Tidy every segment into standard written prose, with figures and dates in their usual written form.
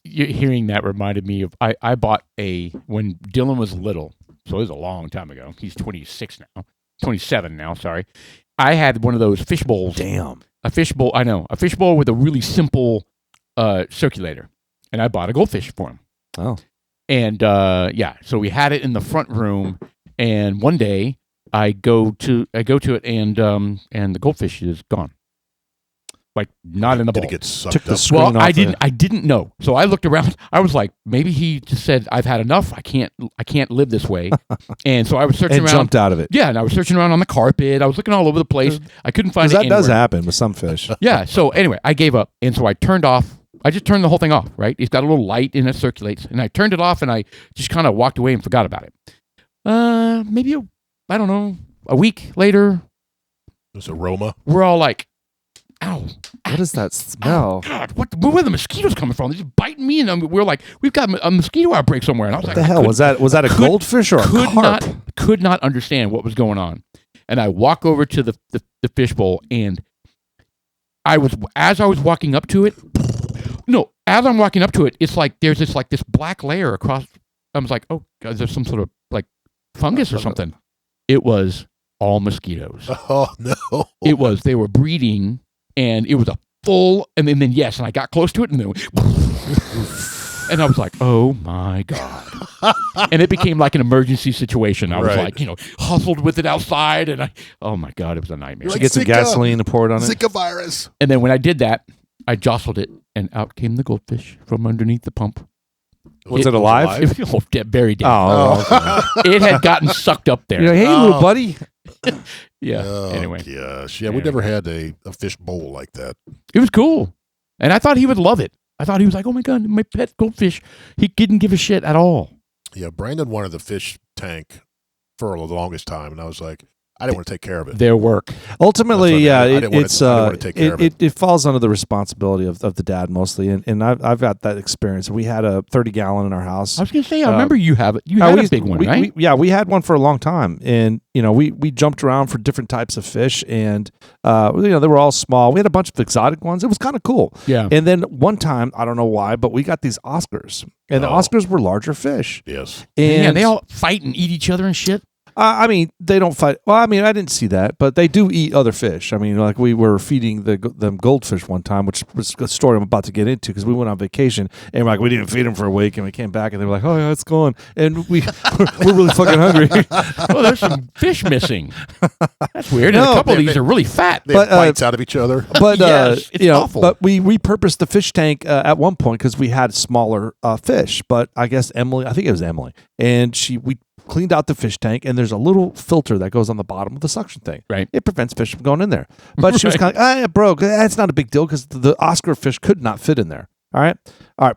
hearing that reminded me of I bought when Dylan was little, so it was a long time ago. He's 27 now. Sorry, I had one of those fish bowls. Damn, a fish bowl. I know, a fish bowl with a really simple circulator, and I bought a goldfish for him. Oh, and so we had it in the front room, and one day I go to it, and the goldfish is gone. Like not in the bowl. Did it get sucked Took the up? screen Well, off I didn't know. So I looked around. I was like, maybe he just said, "I've had enough. I can't live this way." And so I was searching and around. jumped out of it. Yeah, and I was searching around on the carpet. I was looking all over the place. I couldn't find it That does anywhere. happen with some fish. Yeah. So anyway, I gave up, and so I turned off. I just turned the whole thing off. Right? It's got a little light and it circulates, and I turned it off, and I just kind of walked away and forgot about it. Maybe I don't know. A week later, This aroma. we're all like, "Ow." What is that smell? Oh, God, where are the mosquitoes coming from? They're just biting me, and we're like, we've got a mosquito outbreak somewhere. And I was What like, the hell was that? Was that a goldfish or a carp? Could not understand what was going on. And I walk over to the fish bowl, and as I was walking up to it, as I'm walking up to it, it's like there's this black layer across. I was like, oh God, there's some sort of like fungus or something. It was all mosquitoes. Oh no! They were breeding, and it was a full, and then yes, and I got close to it, and then and I was like, oh my God. And it became like an emergency situation. I was like, hustled with it outside, and oh my God, it was a nightmare. You're Should get some gasoline and pour it on it. Zika virus. And then when I did that, I jostled it, and out came the goldfish from underneath the pump. Was it alive? It was very dead. Oh, okay. It had gotten sucked up there. You're like, hey, little buddy. Yeah. Oh, Anyway. Gosh. Yeah, we never had a fish bowl like that. It was cool. And I thought he would love it. I thought he was like, oh my God, my pet goldfish. He didn't give a shit at all. Yeah, Brandon wanted the fish tank for the longest time, and I was like, I didn't want to take care of it. Their work. Ultimately, That's what I mean. yeah, I didn't want to take care of it falls under the responsibility of the dad mostly, and I've got that experience. We had a 30-gallon in our house. I was going to say, I remember you had a big one, right? We had one for a long time, and we jumped around for different types of fish, and they were all small. We had a bunch of exotic ones. It was kind of cool. Yeah. And then one time, I don't know why, but we got these Oscars, and the Oscars were larger fish. Yes. And yeah, they all fight and eat each other and shit. I mean, they don't fight. Well, I mean, I didn't see that, but they do eat other fish. I mean, like we were feeding them goldfish one time, which was a story I'm about to get into because we went on vacation and we didn't feed them for a week, and we came back and they were like, "Oh yeah, it's gone," and we're really fucking hungry. Oh, there's some fish missing. That's weird. And a couple of these are really fat. They have bites out of each other. But yes, it's awful. But we repurposed the fish tank at one point because we had smaller fish. But I guess I think it was Emily, and we cleaned out the fish tank, and there's a little filter that goes on the bottom of the suction thing. Right. It prevents fish from going in there. But she was kind of like, bro, that's not a big deal because the Oscar fish could not fit in there. All right.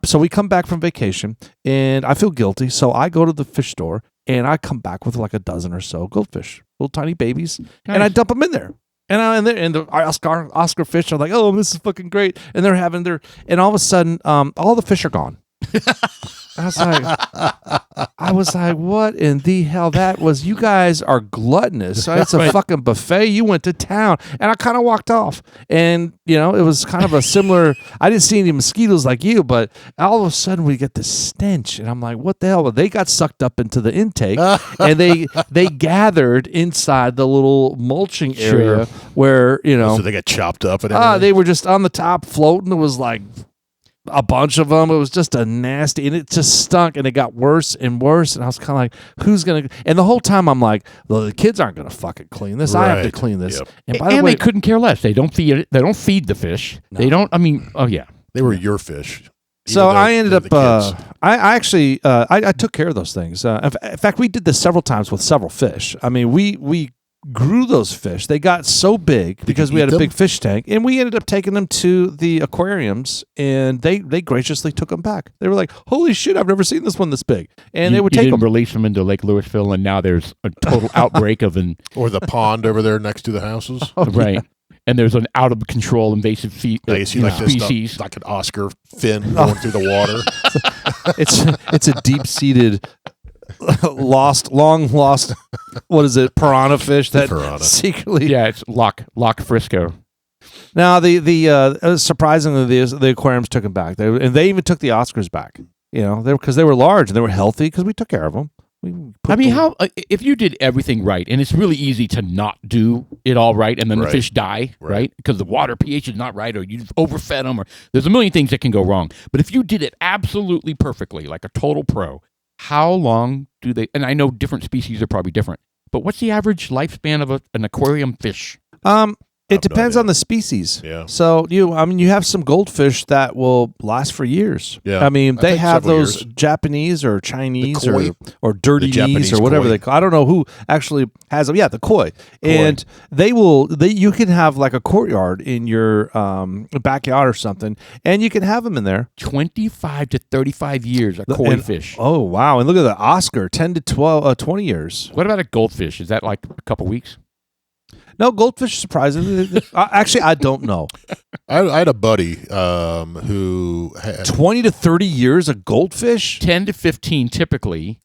So we come back from vacation, and I feel guilty. So I go to the fish store, and I come back with like a dozen or so goldfish, little tiny babies, and I dump them in there. And the Oscar fish are like, oh, this is fucking great. And they're having and all of a sudden, all the fish are gone. I was like, what in the hell? You guys are gluttonous. So it's a fucking buffet. You went to town. And I kind of walked off. And, it was kind of a similar, I didn't see any mosquitoes like you, but all of a sudden we get this stench. And I'm like, what the hell? Well, they got sucked up into the intake and they gathered inside the little mulching area where, So they get chopped up and everything? they were just on the top floating. It was like a bunch of them. It was just a nasty, and it just stunk, and it got worse and worse. And I was kind of like, who's going to, and the whole time I'm like, well, the kids aren't going to fucking clean this. I have to clean this. Yep. And by the way, they couldn't care less. They don't feed it. They don't feed the fish. No. They don't, oh yeah. They were your fish. So I ended up, I I actually, I took care of those things. In fact, we did this several times with several fish. I mean, we grew those fish. They got so big because we had a big fish tank, and we ended up taking them to the aquariums, and they graciously took them back. They were like, holy shit, I've never seen this one this big. And they would take them. Release them into Lake Louisville, and now there's a total outbreak of or the pond over there next to the houses. Right. And there's an out of control invasive You see like species. This, like an Oscar fin going through the water. It's a deep-seated long lost what is it, piranha fish that secretly it's Loch Frisco. Now surprisingly the aquariums took them back. They even took the Oscars back. Because they were large and they were healthy because we took care of them. How if you did everything right, and it's really easy to not do it all right, and then the Right. fish die, Right. right? Because the water pH is not right, or you've overfed them, or there's a million things that can go wrong. But if you did it absolutely perfectly, like a total pro, how long do they? And I know different species are probably different, but what's the average lifespan of an aquarium fish? It I've no depends idea. on the species. Yeah. So you have some goldfish that will last for years. Yeah. I mean, I they think have several those years. Japanese or Chinese koi. or dirty knees Japanese or whatever koi. they call. I don't know who actually has them. Yeah, the koi. And you can have like a courtyard in your backyard or something, and you can have them in there. 25 to 35 years, a koi And- fish. Oh wow! And look at the Oscar, 10 to 20 years. What about a goldfish? Is that like a couple weeks? No, goldfish surprisingly. Actually, I don't know. I had a buddy who had 20 to 30 years a goldfish. 10 to 15 typically.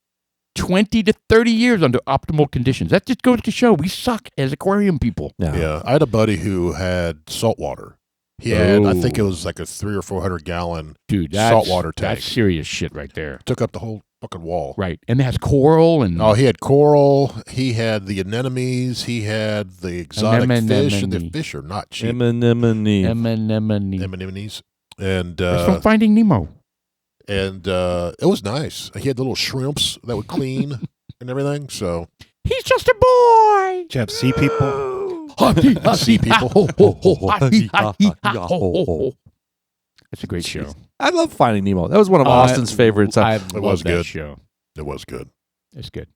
20 to 30 years under optimal conditions. That just goes to show we suck as aquarium people. Yeah, I had a buddy who had saltwater. He had, I think it was like a 300 or 400 gallon. Dude, that's Saltwater tank. That's serious shit right there. Took up the whole fucking wall. Right. And it has coral and Oh, he had coral. He had the anemones. He had the exotic fish, and the Anemone. fish are not cheap. Anemone. anemone. Anemones, and That's from Finding Nemo. it was nice. He had the little shrimps that would clean and everything. So He's just a boy. Did you have sea people? Sea people. That's a great show. I love Finding Nemo. That was one of Austin's favorites. I was love that good. show. it was good. It's good.